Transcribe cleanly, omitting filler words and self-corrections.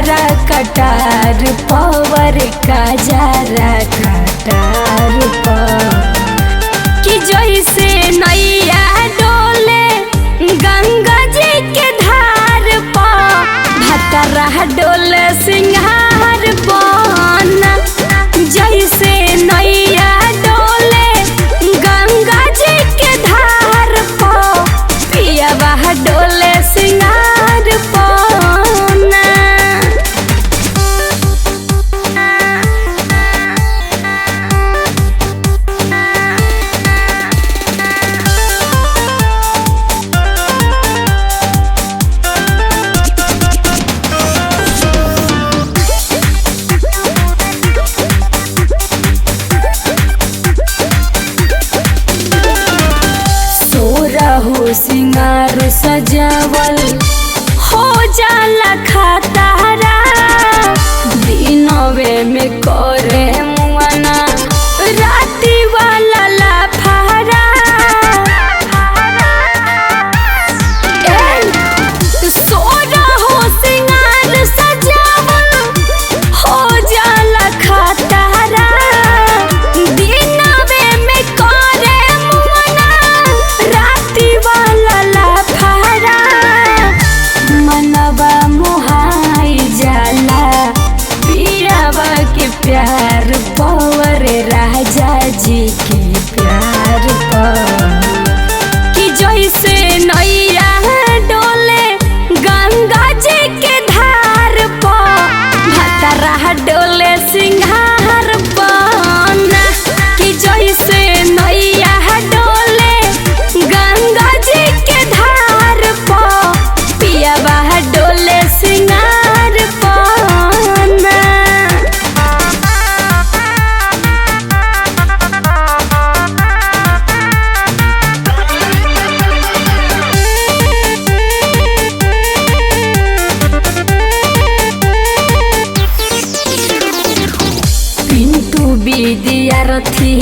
जरा कटार पावर का जरा कटार कि जैसे नैया डोले गंगा जी के धार भतरा डोले सिंहार बना जैसे नैया डोले गंगा जी के धार पिया डोले सिंगार बना। सिंगार सजावल हो जाला खतारा दिनवे में करे मुआना राती वाला लाफारा सोरा हो सिंगार सजावल हो जाला खतारा दिनवे में करे मुआना राती वाला लाफारा मनवा मोहाई जाला पीरावा के प्यार पवर राजा जी के प्यार कि जैसे नैया डोले गंगा जी के धार भतरा डोले सिंहार बना कि जैसे नैया डोले गंगा जी के धार पिया डोले सिंगार बना। पिंटू विद्यार्थी